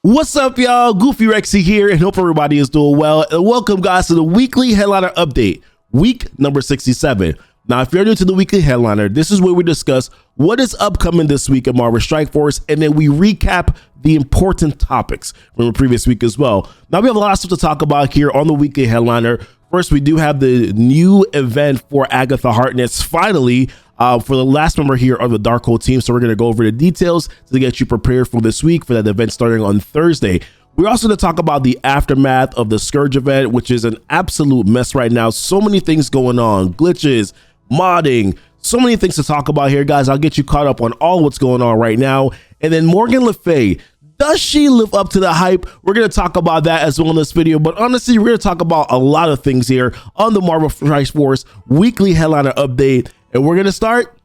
What's up, y'all? GoofyRhexxi here, and hope everybody is doing well. And welcome, guys, to the weekly headliner update, week number 67. Now, if you're new to the weekly headliner, this is where we discuss what is upcoming this week at Marvel Strike Force, and then we recap the important topics from the previous week as well. Now, we have a lot of stuff to talk about here on the weekly headliner. First, we do have the new event for Agatha Harkness, finally, for the last member here of the Darkhold team. So we're going to go over the details to get you prepared for this week for that event starting on Thursday. We're also going to talk about the aftermath of the Scourge event, which is an absolute mess right now. So many things going on, glitches, modding, so many things to talk about here, guys. I'll get you caught up on all what's going on right now. And then Morgan Le Fay, does she live up to the hype? We're going to talk about that as well in this video. But honestly, we're going to talk about a lot of things here on the Marvel Strike Force weekly headliner update. And we're going to start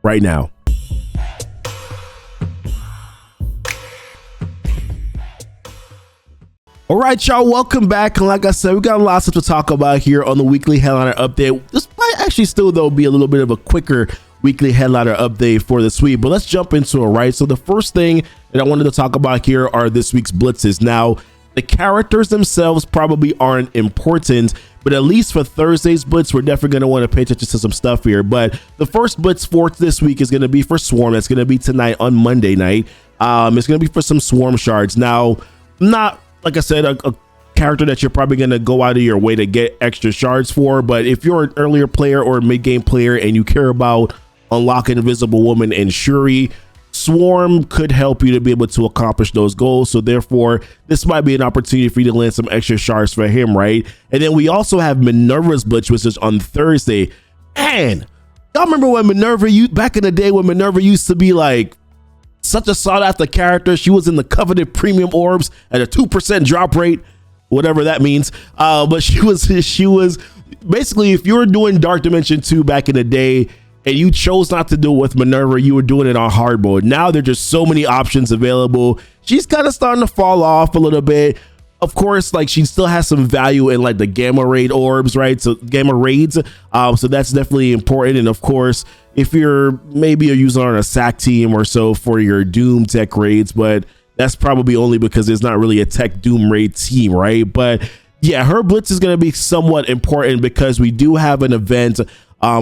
right now. All right, y'all, welcome back. And like I said, we got a lot of stuff to talk about here on the weekly headliner update. This might actually still, though, be a little bit of a quicker weekly headliner update for this week, but let's jump into it, right? So the first thing that I wanted to talk about here are this week's blitzes. Now, the characters themselves probably aren't important, but at least for Thursday's blitz, we're definitely going to want to pay attention to some stuff here. But the first blitz for this week is going to be for Swarm. That's going to be tonight on Monday night. It's going to be for some Swarm shards. Now, not, like I said, a character that you're probably going to go out of your way to get extra shards for, but if you're an earlier player or a mid-game player and you care about unlocking Invisible Woman and Shuri, Swarm could help you to be able to accomplish those goals. So therefore, this might be an opportunity for you to land some extra shards for him, right? And then we also have Minerva's blitz, which is on Thursday. And y'all remember when Minerva, back in the day when Minerva used to be like such a sought after character? She was in the coveted premium orbs at a 2% drop rate, whatever that means. But she was basically, if you were doing Dark Dimension 2 back in the day, and you chose not to do it with Minerva, you were doing it on hard mode. Now there are just so many options available. She's kind of starting to fall off a little bit. Of course, like, she still has some value in like the gamma raid orbs, right? So gamma raids. So that's definitely important. And of course, if you're maybe a user on a SAC team or so for your Doom tech raids, but that's probably only because there's not really a tech Doom raid team, right? But yeah, her blitz is going to be somewhat important because we do have an event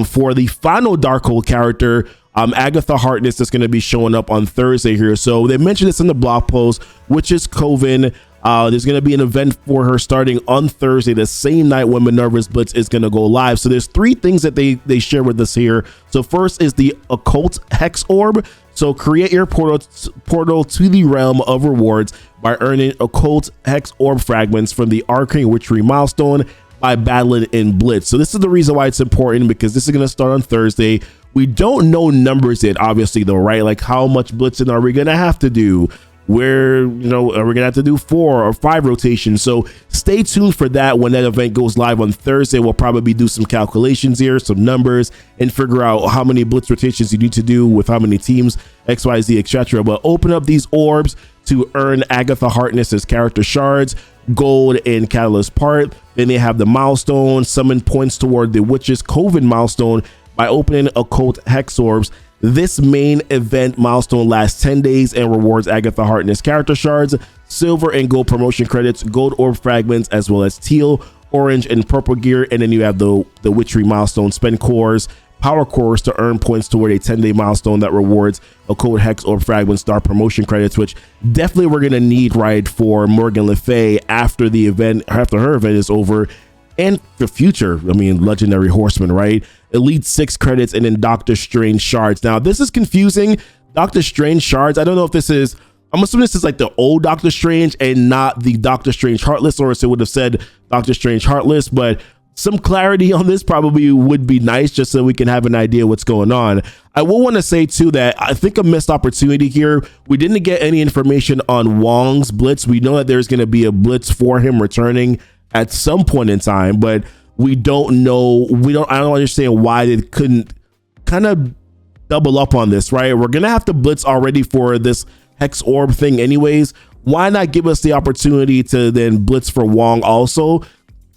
for the final Darkhold character, Agatha Harkness, that's going to be showing up on Thursday here. So they mentioned this in the blog post, which is Coven. There's going to be an event for her starting on Thursday, the same night when Minerva's blitz is going to go live. So there's three things that they share with us here. So first is the Occult Hex Orb. So create your portal to the realm of rewards by earning Occult Hex Orb fragments from the Arcane Witchery milestone by battling in blitz. So this is the reason why it's important, because this is going to start on Thursday. We don't know numbers yet, obviously, though, right? Like, how much blitzing are we going to have to do? Where, are we going to have to do 4 or 5 rotations? So stay tuned for that. When that event goes live on Thursday, we'll probably do some calculations here, some numbers, and figure out how many blitz rotations you need to do with how many teams, XYZ, etc. But open up these orbs to earn Agatha Harkness's character shards, gold, and catalyst part. Then they have the milestone, summon points toward the Witch's Coven milestone by opening Occult Hex Orbs. This main event milestone lasts 10 days and rewards Agatha Harkness character shards, silver and gold promotion credits, gold orb fragments, as well as teal, orange, and purple gear. And then you have the Witchery milestone, spend cores, power cores to earn points toward a 10-day milestone that rewards Occult Hex Orb fragment star promotion credits, which definitely we're going to need, right, for Morgan Le Fay after her event is over, and the future, Legendary Horseman, right? Elite 6 credits, and then Doctor Strange shards. Now, this is confusing. Doctor Strange shards, I don't know if this is, I'm assuming this is like the old Doctor Strange and not the Doctor Strange Heartless, or else it would have said Doctor Strange Heartless, but some clarity on this probably would be nice, just so we can have an idea what's going on. I will want to say too that I think a missed opportunity here. We didn't get any information on Wong's blitz. We know that there's going to be a blitz for him returning at some point in time, but we don't know. I don't understand why they couldn't kind of double up on this, right? We're going to have to blitz already for this Hex Orb thing anyways. Why not give us the opportunity to then blitz for Wong also?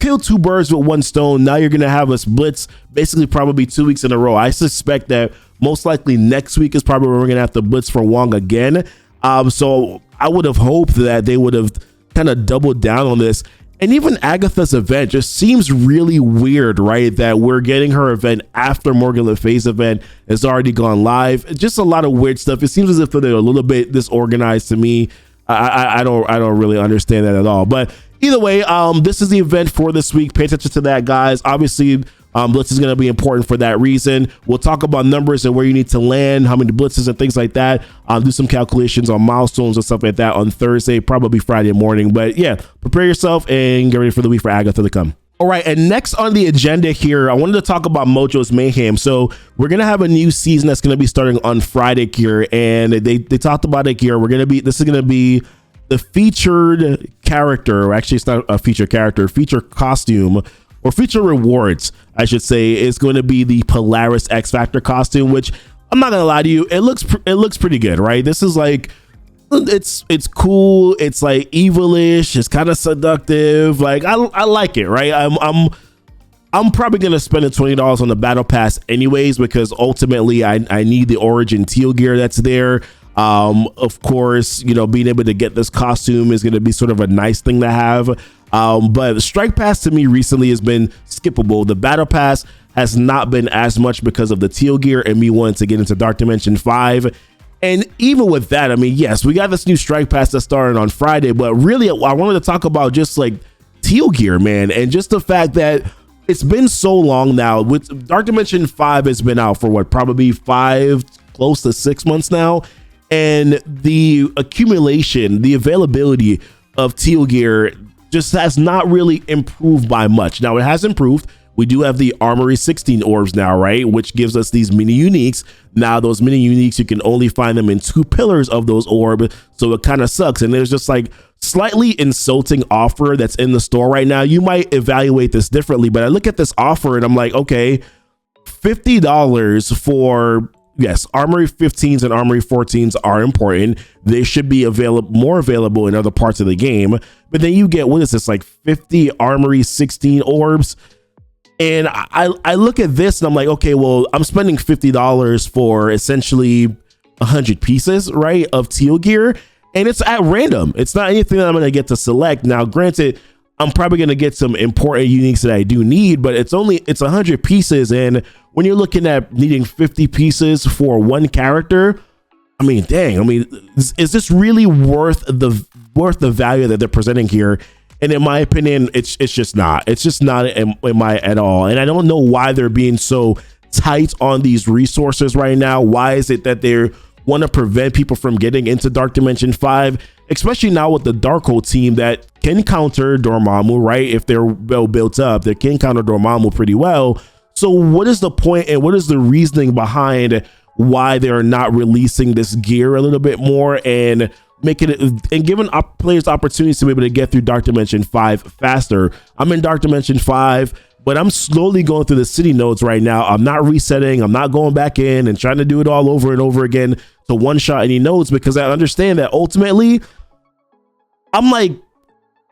Kill 2 birds with 1 stone. Now you're going to have us blitz basically probably 2 weeks in a row. I suspect that most likely next week is probably where we're going to have to blitz for Wong again. So I would have hoped that they would have kind of doubled down on this. And even Agatha's event just seems really weird, right? That we're getting her event after Morgan Le Fay's event has already gone live. Just a lot of weird stuff. It seems as if they're a little bit disorganized to me. I don't really understand that at all. But either way, this is the event for this week. Pay attention to that, guys. Obviously, Blitz is going to be important for that reason. We'll talk about numbers and where you need to land, how many blitzes and things like that. Do some calculations on milestones and stuff like that on Thursday, probably Friday morning. But yeah, prepare yourself and get ready for the week for Agatha to come. All right, and next on the agenda here, I wanted to talk about Mojo's Mayhem. So we're gonna have a new season that's gonna be starting on Friday here, and they talked about it here. This is gonna be the featured character, or actually it's not a featured character, feature costume, or feature rewards, I should say, is going to be the Polaris X Factor costume, which I'm not gonna lie to you, it looks pretty good, right? This is like, it's cool, it's like evilish, it's kind of seductive, like I like it, right? I'm probably gonna spend the $20 on the battle pass anyways, because ultimately I need the origin teal gear that's there. Of course, you know, being able to get this costume is going to be sort of a nice thing to have. But the strike pass to me recently has been skippable. The battle pass has not been as much because of the teal gear and me wanting to get into Dark Dimension 5. And even with that, I mean, yes, we got this new strike pass that started on Friday, but really I wanted to talk about just like teal gear, man. And just the fact that it's been so long now. With Dark Dimension 5 has been out for what, probably 5, close to 6 months now. And the accumulation, the availability of teal gear just has not really improved by much. Now it has improved. We do have the Armory 16 orbs now, right? Which gives us these mini uniques. Now those mini uniques, you can only find them in 2 pillars of those orbs. So it kind of sucks. And there's just like slightly insulting offer that's in the store right now. You might evaluate this differently, but I look at this offer and I'm like, okay, $50 for, yes, Armory 15s and Armory 14s are important. They should be more available in other parts of the game. But then you get, what is this, like 50 Armory 16 orbs? And I look at this and I'm like, okay, well, I'm spending $50 for essentially 100 pieces, right, of teal gear. And it's at random. It's not anything that I'm going to get to select. Now, granted, I'm probably going to get some important uniques that I do need, but it's 100 pieces. And when you're looking at needing 50 pieces for one character, I mean, dang, I mean, is this really worth the value that they're presenting here? And in my opinion, it's just not. It's just not at all. And I don't know why they're being so tight on these resources right now. Why is it that they want to prevent people from getting into Dark Dimension 5, especially now with the Darkhold team that can counter Dormammu, right? If they're well built up, they can counter Dormammu pretty well. So what is the point and what is the reasoning behind why they're not releasing this gear a little bit more and making it and giving players opportunities to be able to get through Dark Dimension 5 faster? I'm in Dark Dimension 5, but I'm slowly going through the city nodes right now. I'm not resetting. I'm not going back in and trying to do it all over and over again to one shot any nodes, because I understand that ultimately I'm like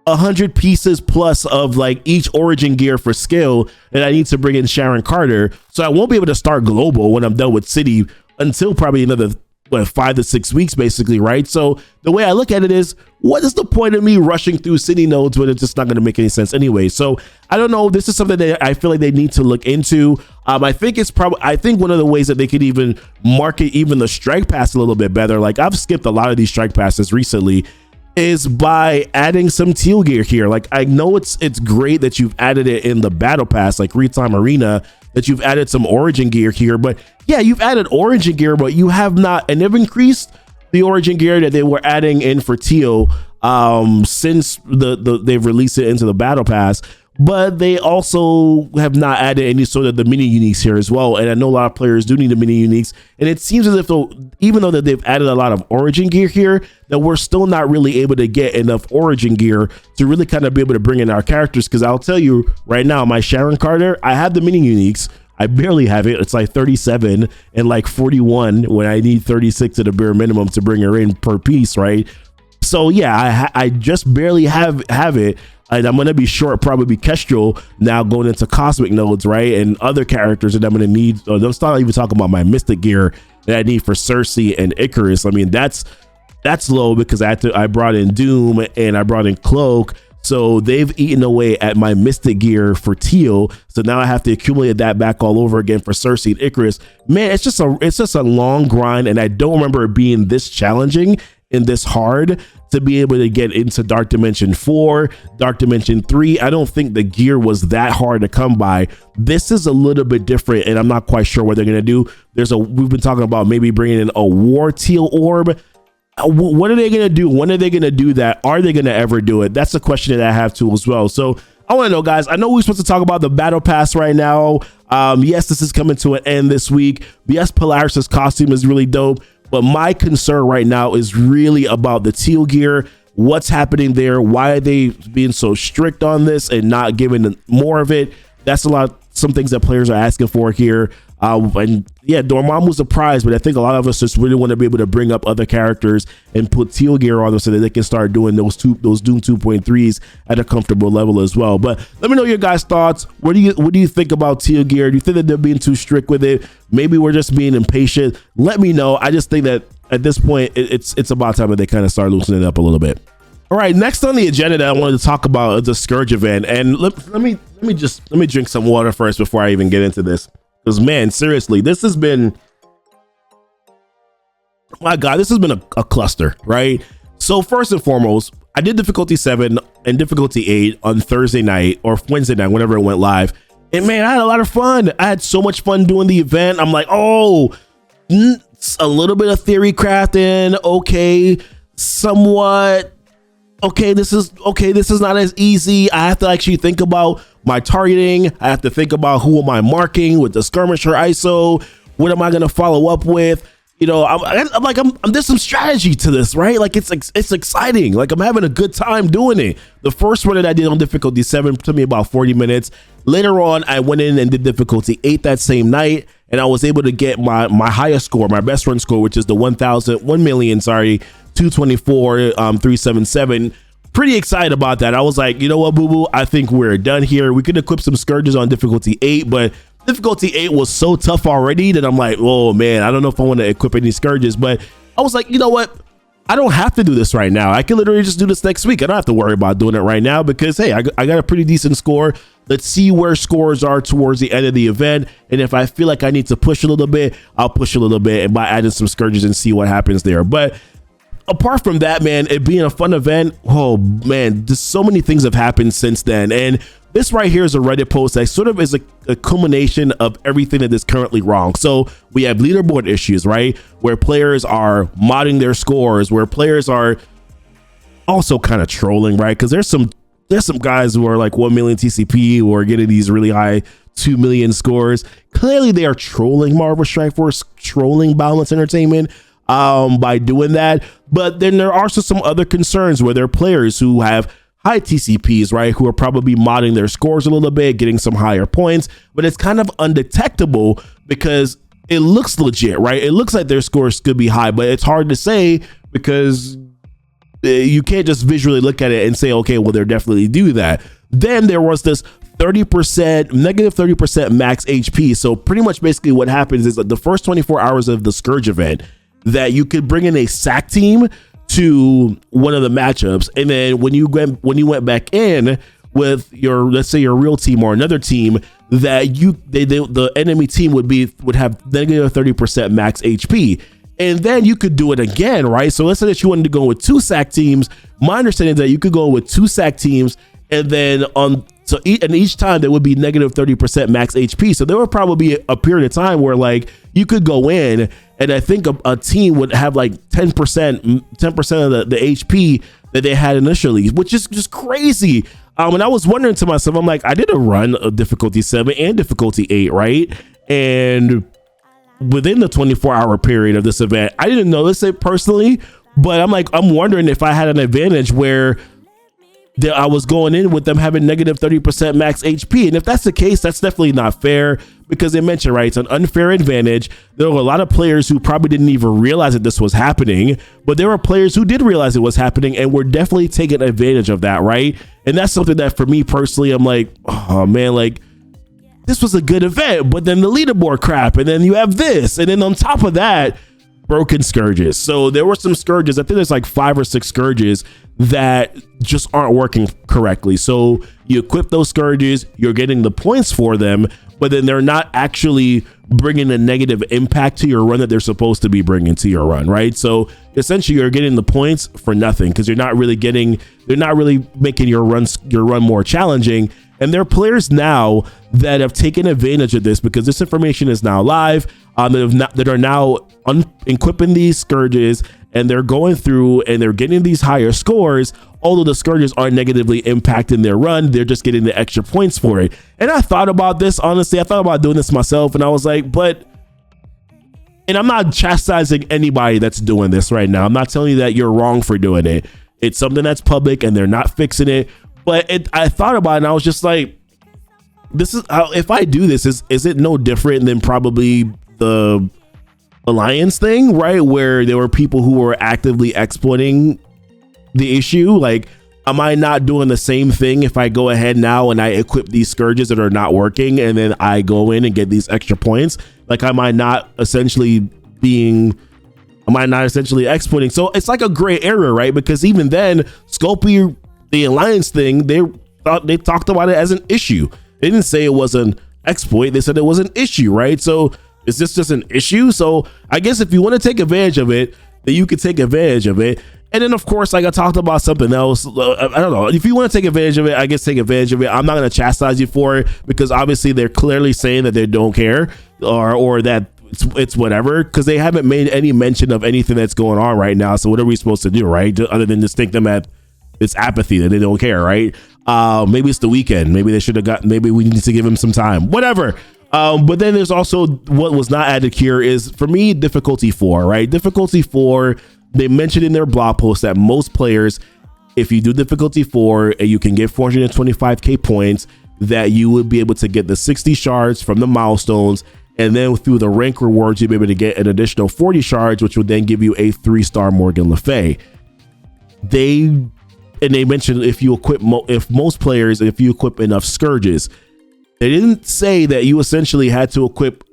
100 pieces plus of like each origin gear for skill, and I need to bring in Sharon Carter. So I won't be able to start global when I'm done with city until probably another 5 to 6 weeks, basically, right? So the way I look at it is, what is the point of me rushing through city nodes when it's just not going to make any sense anyway? So I don't know. This is something that I feel like they need to look into. I think one of the ways that they could even market even the strike pass a little bit better, like I've skipped a lot of these strike passes recently, is by adding some teal gear here. Like, I know it's great that you've added it in the battle pass, like Retime Arena, that you've added some origin gear here, but yeah, you've added origin gear, but you have not, and they've increased the origin gear that they were adding in for teal since they've released it into the battle pass, but they also have not added any sort of the mini uniques here as well. And I know a lot of players do need the mini uniques, and it seems as if even though that they've added a lot of origin gear here, that we're still not really able to get enough origin gear to really kind of be able to bring in our characters. Because I'll tell you right now, my Sharon Carter, I have the mini uniques. I barely have it. It's like 37 and like 41 when I need 36 at a bare minimum to bring her in per piece, right? So yeah, I just barely have it. And I'm going to be short probably Kestrel now going into Cosmic nodes, right? And other characters that I'm going to need. I'm not even talking about my Mystic gear that I need for Cersei and Icarus. I mean, that's That's low because I brought in Doom and I brought in Cloak. So they've eaten away at my Mystic gear for Teal. So now I have to accumulate that back all over again for Cersei and Icarus. Man, it's just a long grind, and I don't remember it being this challenging and this hard to be able to get into Dark Dimension 4, Dark Dimension 3. I don't think the gear was that hard to come by. This is a little bit different, and I'm not quite sure what they're gonna do. We've been talking about maybe bringing in a War Teal orb. What are they gonna do? When are they gonna do that? Are they gonna ever do it? That's a question that I have too as well. So I want to know, guys. I know we're supposed to talk about the battle pass right now. Yes, this is coming to an end this week. Yes, Polaris's costume is really dope. But my concern right now is really about the Teal gear. What's happening there? Why are they being so strict on this and not giving more of it? That's some things that players are asking for here. And yeah, Dormammu's a prize, but I think a lot of us just really want to be able to bring up other characters and put Teal gear on them so that they can start doing those Doom 2.3s at a comfortable level as well. But let me know your guys' thoughts. What do you think about Teal gear? Do you think that they're being too strict with it? Maybe we're just being impatient. Let me know. I just think that at this point, it's about time that they kind of start loosening it up a little bit. All right, next on the agenda that I wanted to talk about is the Scourge event, and let me drink some water first before I even get into this. Because, man, seriously, this has been, my God, this has been a cluster, right? So first and foremost, I did difficulty 7 and difficulty 8 on Thursday night or Wednesday night, whenever it went live. And man, I had a lot of fun. I had so much fun doing the event. I'm like, oh, a little bit of theory crafting. Okay, somewhat. Okay, this is not as easy. I have to actually think about my targeting. I have to think about who am I marking with the skirmisher ISO. What am I going to follow up with? You know, there's some strategy to this, right? Like it's exciting. Like I'm having a good time doing it. The first one that I did on difficulty 7 took me about 40 minutes. Later on, I went in and did difficulty 8 that same night, and I was able to get my highest score, my best run score, which is the 1,277,377. Pretty excited about that. I was like, you know what, boo-boo, I think we're done here. We could equip some scourges on difficulty 8, but difficulty 8 was so tough already that I'm like, oh man, I don't know if I want to equip any scourges. But I was like, you know what, I don't have to do this right now. I can literally just do this next week. I don't have to worry about doing it right now because, hey, I got a pretty decent score. Let's see where scores are towards the end of the event. And if I feel like I need to push a little bit, I'll push a little bit and by adding some scourges and see what happens there. But apart from that, man, it being a fun event, oh man, just so many things have happened since then. And this right here is a Reddit post that sort of is a culmination of everything that is currently wrong. So we have leaderboard issues, right? Where players are modding their scores, where players are also kind of trolling, right? Because there's some guys who are like 1 million TCP who are getting these really high 2 million scores. Clearly they are trolling Marvel Strike Force, trolling Balance Entertainment by doing that. But then there are also some other concerns where there are players who have high TCPs, right, who are probably modding their scores a little bit, getting some higher points, but it's kind of undetectable because it looks legit, right? It looks like their scores could be high, but it's hard to say because you can't just visually look at it and say, okay, well, they're definitely do that. Then there was this negative 30% max HP. So pretty much basically what happens is that the first 24 hours of the Scourge event that you could bring in a SAC team to one of the matchups, and then when you went back in with your, let's say, your real team or another team, that the enemy team would have negative 30% max HP, and then you could do it again, right? So let's say that you wanted to go with 2 SAC teams. My understanding is that you could go with 2 SAC teams, and then each time there would be negative 30% max HP. So there would probably be a period of time where like you could go in, and I think a team would have like 10% of the HP that they had initially, which is just crazy. And I was wondering to myself, I'm like, I did a run of difficulty 7 and difficulty 8, right? And within the 24-hour period of this event, I didn't notice it personally, but I'm wondering if I had an advantage where I was going in with them having negative 30% max HP. And if that's the case, that's definitely not fair, because they mentioned, right, it's an unfair advantage. There were a lot of players who probably didn't even realize that this was happening, but there were players who did realize it was happening and were definitely taking advantage of that, right? And that's something that for me personally, I'm like, oh man, like this was a good event, but then the leaderboard crap, and then you have this, and then on top of that, broken scourges. So there were some scourges, I think there's like 5 or 6 scourges that just aren't working correctly. So you equip those scourges, you're getting the points for them, but then they're not actually bringing a negative impact to your run that they're supposed to be bringing to your run, right? So essentially you're getting the points for nothing because they're not really making your run more challenging. And there are players now that have taken advantage of this because this information is now live, that are now equipping these scourges, and they're going through and they're getting these higher scores. Although the scourges aren't negatively impacting their run, they're just getting the extra points for it. And I thought about this, honestly, I thought about doing this myself, and I was like, and I'm not chastising anybody that's doing this right now. I'm not telling you that you're wrong for doing it. It's something that's public and they're not fixing it. But I thought about it and I was just like, this is how, if I do this, is it no different than probably the Alliance thing, right? Where there were people who were actively exploiting the issue. Like, am I not doing the same thing if I go ahead now and I equip these scourges that are not working and then I go in and get these extra points? Like, am I not essentially exploiting? So it's like a gray area, right? Because even then, Scopy, the Alliance thing, they talked about it as an issue. They didn't say it was an exploit. They said it was an issue, right? So is this just an issue? So I guess if you want to take advantage of it, then you could take advantage of it. And then, of course, like I talked about something else. I don't know. If you want to take advantage of it, I guess take advantage of it. I'm not going to chastise you for it because obviously they're clearly saying that they don't care or that it's whatever, because they haven't made any mention of anything that's going on right now. So what are we supposed to do, right? Other than just think them at it's apathy, that they don't care, right? Maybe it's the weekend. Maybe maybe we need to give them some time, whatever. But then there's also what was not added here is, for me, difficulty 4, right? Difficulty 4, they mentioned in their blog post that most players, if you do difficulty 4 and you can get 425k points, that you would be able to get the 60 shards from the milestones, and then through the rank rewards, you'll be able to get an additional 40 shards, which would then give you a 3-star Morgan Le Fay. They mentioned if you equip enough scourges. They didn't say that you essentially had to equip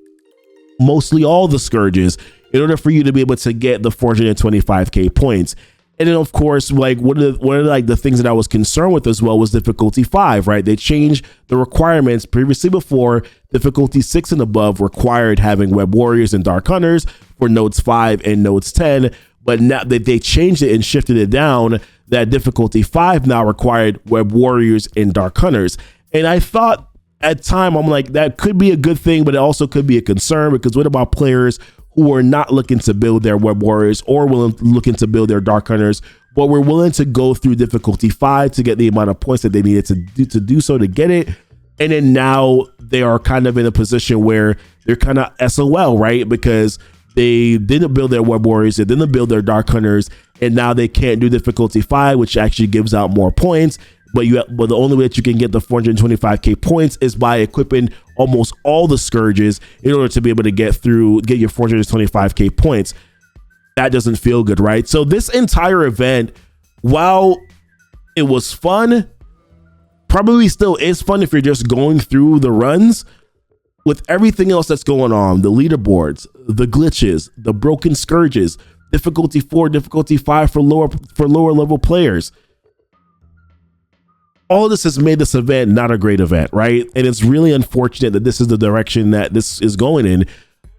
mostly all the scourges in order for you to be able to get the 425k points. And then, of course, like one of the things that I was concerned with as well was difficulty 5, right? They changed the requirements. Previously, before, difficulty 6 and above required having Web Warriors and Dark Hunters for nodes 5 and nodes 10. But now that they changed it and shifted it down, that difficulty 5 now required Web Warriors and Dark Hunters. And I thought at time, I'm like, that could be a good thing, but it also could be a concern, because what about players who are not looking to build their Web Warriors or looking to build their Dark Hunters, but were willing to go through difficulty 5 to get the amount of points that they needed to do so to get it. And then now they are kind of in a position where they're kind of SOL, right? Because they didn't build their Web Warriors, they didn't build their Dark Hunters, and now they can't do difficulty 5, which actually gives out more points. But the only way that you can get the 425k points is by equipping almost all the scourges in order to be able to get your 425k points. That doesn't feel good, right? So this entire event, while it was fun, probably still is fun if you're just going through the runs. With everything else that's going on, the leaderboards, the glitches, the broken scourges, difficulty 4, difficulty 5 for lower level players, all this has made this event not a great event, right? And it's really unfortunate that this is the direction that this is going in.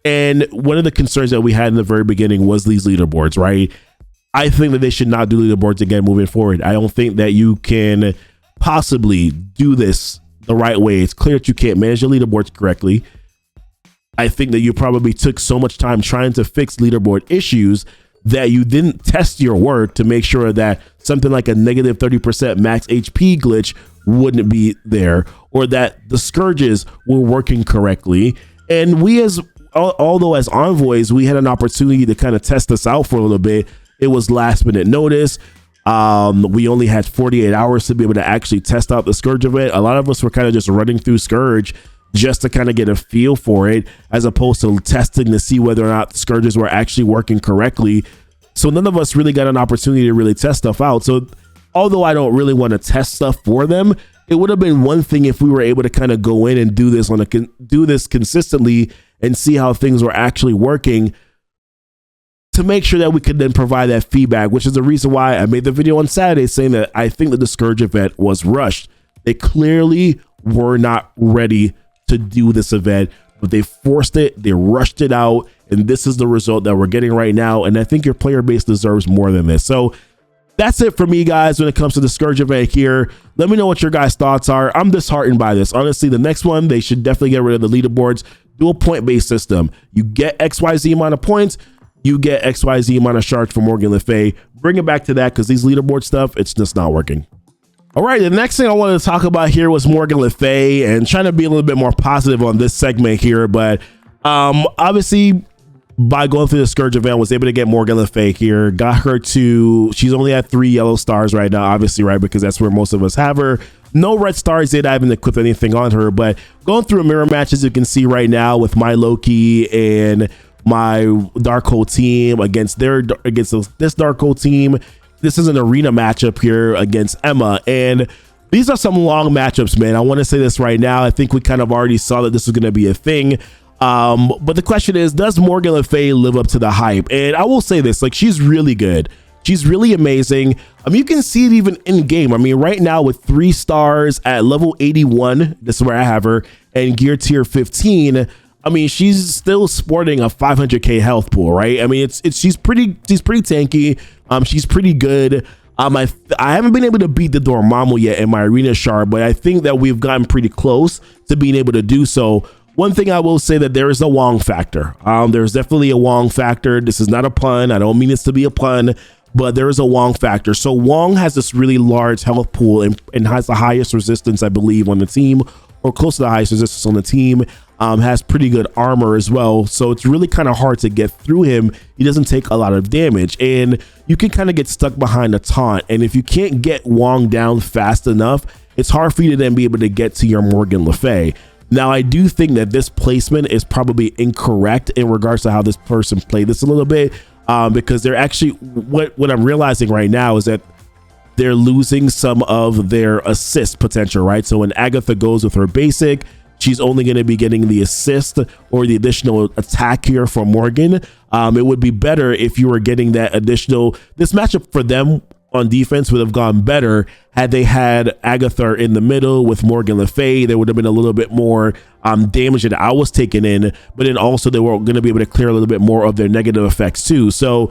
And one of the concerns that we had in the very beginning was these leaderboards, right? I think that they should not do leaderboards again moving forward. I don't think that you can possibly do this the right way. It's clear that you can't manage your leaderboards correctly. I think that you probably took so much time trying to fix leaderboard issues that you didn't test your work to make sure that something like a negative 30% max HP glitch wouldn't be there, or that the scourges were working correctly. And we, although as envoys, we had an opportunity to kind of test this out for a little bit. It was last minute notice. We only had 48 hours to be able to actually test out the Scourge event. A lot of us were kind of just running through Scourge just to kind of get a feel for it, as opposed to testing to see whether or not the Scourges were actually working correctly. So none of us really got an opportunity to really test stuff out. So although I don't really want to test stuff for them, it would have been one thing if we were able to kind of go in and do this consistently and see how things were actually working, to make sure that we could then provide that feedback, which is the reason why I made the video on Saturday saying that I think that the Scourge event was rushed. They clearly were not ready to do this event, but they forced it, they rushed it out, and this is the result that we're getting right now. And I think your player base deserves more than this. So that's it for me, guys, when it comes to the Scourge event here. Let me know what your guys' thoughts are. I'm disheartened by this. Honestly, the next one, they should definitely get rid of the leaderboards, do a point-based system. You get XYZ amount of points, you get XYZ amount of shards for Morgan Le Fay. Bring it back to that, because these leaderboard stuff, it's just not working. All right, the next thing I wanted to talk about here was Morgan Le Fay, and trying to be a little bit more positive on this segment here, but obviously by going through the Scourge event, was able to get Morgan Le Fay here, got her to, she's only at 3 yellow stars right now, obviously, right, because that's where most of us have her. No red stars yet. I haven't equipped anything on her, but going through a mirror match, as you can see right now, with my Loki and my Darkhold team against this Darkhold team. This is an arena matchup here against Emma, and these are some long matchups, man. I want to say this right now. I think we kind of already saw that this was going to be a thing. But the question is, does Morgan Le Fay live up to the hype? And I will say this, like, she's really good. She's really amazing. I mean, you can see it even in game. I mean, right now with 3 stars at level 81, this is where I have her, and gear tier 15, I mean, she's still sporting a 500k health pool, right? I mean, she's pretty tanky. She's pretty good. I haven't been able to beat the Dormammu yet in my arena shard, but I think that we've gotten pretty close to being able to do so. One thing I will say, that there is a Wong factor. There's definitely a Wong factor. This is not a pun. I don't mean this to be a pun, but there is a Wong factor. So Wong has this really large health pool and has the highest resistance, I believe, on the team, or close to the highest resistance on the team. Has pretty good armor as well, so it's really kind of hard to get through him. He doesn't take a lot of damage, and you can kind of get stuck behind a taunt, and if you can't get Wong down fast enough, it's hard for you to then be able to get to your Morgan Le Fay. Now, I do think that this placement is probably incorrect in regards to how this person played this a little bit, because they're actually, what I'm realizing right now is that they're losing some of their assist potential, right? So when Agatha goes with her basic, she's only going to be getting the assist or the additional attack here from Morgan. It would be better if you were getting that additional. This matchup for them on defense would have gone better had they had Agatha in the middle with Morgan Le Fay. There would have been a little bit more damage that I was taking in, but then also they were going to be able to clear a little bit more of their negative effects too. So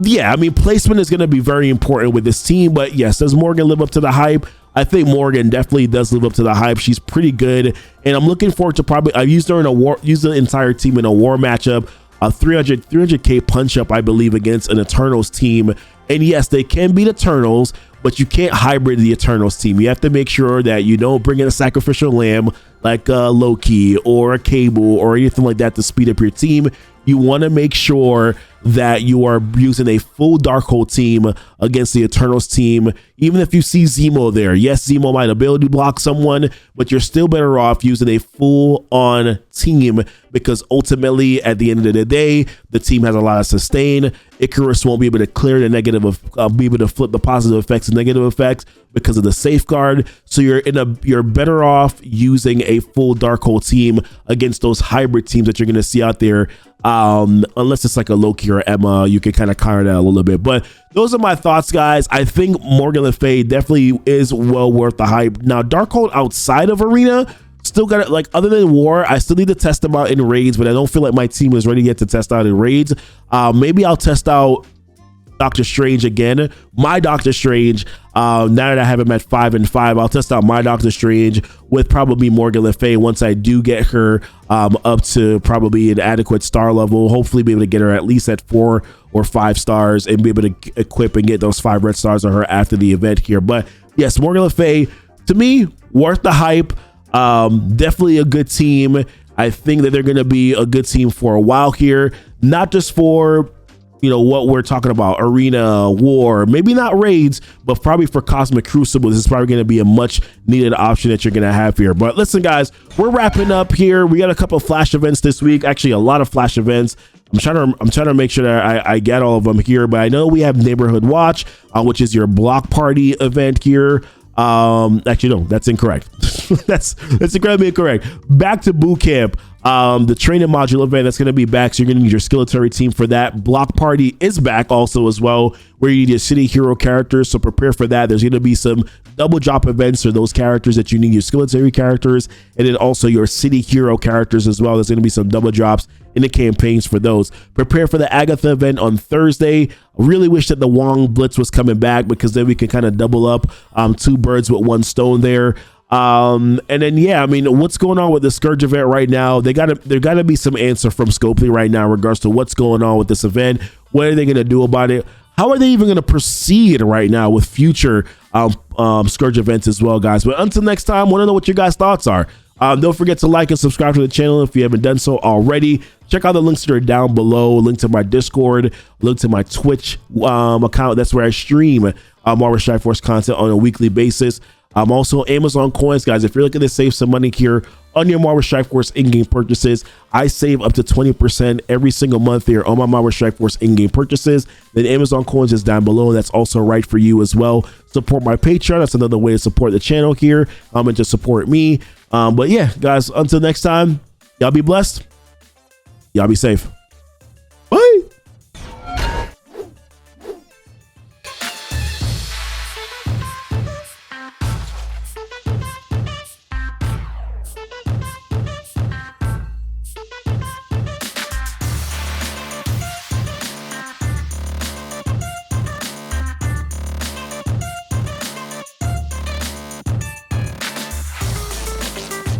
yeah, I mean, placement is going to be very important with this team, but yes, does Morgan live up to the hype? I think Morgan definitely does live up to the hype. She's pretty good, and I'm looking forward to probably, I used her in a war, used the entire team in a war matchup, a 300k punch up, I believe, against an Eternals team. And yes, they can beat Eternals, but you can't hybrid the Eternals team. You have to make sure that you don't bring in a sacrificial lamb like Loki or a Cable or anything like that to speed up your team. You want to make sure that you are using a full Darkhold team against the Eternals team. Even if you see Zemo there, yes, Zemo might ability block someone, but you're still better off using a full-on team, because ultimately, at the end of the day, the team has a lot of sustain. Icarus won't be able to clear the negative, be able to flip the positive effects and negative effects because of the safeguard. So you're better off using a full Darkhold team against those hybrid teams that you're going to see out there. Unless it's like a Loki or Emma, you can kind of counter that a little bit. But those are my thoughts, guys. I think Morgan Le Fay definitely is well worth the hype. Now, Darkhold outside of Arena, still got it, like, other than War, I still need to test them out in raids, but I don't feel like my team is ready yet to test out in raids. Maybe I'll test out Doctor Strange again. My Doctor Strange, now that I have him at 5 and 5, I'll test out my Doctor Strange with probably Morgan Le Fay once I do get her up to probably an adequate star level. Hopefully be able to get her at least at 4 or 5 stars and be able to equip and get those 5 red stars on her after the event here. But yes, Morgan Le Fay, to me, worth the hype. Definitely a good team. I think that they're going to be a good team for a while here, not just for, you know, what we're talking about, Arena, War, maybe not raids, but probably for Cosmic Crucible. This is probably going to be a much needed option that you're going to have here. But listen, guys, we're wrapping up here. We got a couple of flash events this week, actually a lot of flash events. I'm trying to make sure that I get all of them here, but I know we have Neighborhood Watch, which is your block party event here. Actually, no, that's incorrect. that's incredibly incorrect. Back to boot camp. The training module event that's going to be back, so you're going to need your skeleton team for that. Block party is back also as well, where you need your city hero characters, so prepare for that. There's going to be some double drop events for those characters that you need, your skeleton characters, and then also your city hero characters as well. There's going to be some double drops in the campaigns for those. Prepare for the Agatha event on Thursday. I really wish that the Wong Blitz was coming back, because then we can kind of double up two birds with one stone there. And then, yeah, I mean, what's going on with the Scourge event right now? There gotta be some answer from Scopely right now in regards to what's going on with this event. What are they going to do about it? How are they even going to proceed right now with future Scourge events as well, guys? But until next time, I want to know what your guys' thoughts are. Don't forget to like and subscribe to the channel if you haven't done so already. Check out the links that are down below. Link to my Discord, link to my Twitch account. That's where I stream Marvel Strike Force content on a weekly basis. Also Amazon coins, guys. If you're looking to save some money here on your Marvel Strike Force in-game purchases, I save up to 20% every single month here on my Marvel Strike Force in-game purchases. Then Amazon coins is down below. That's also right for you as well. Support my Patreon. That's another way to support the channel here and to support me. But yeah, guys, until next time, y'all be blessed. Y'all be safe.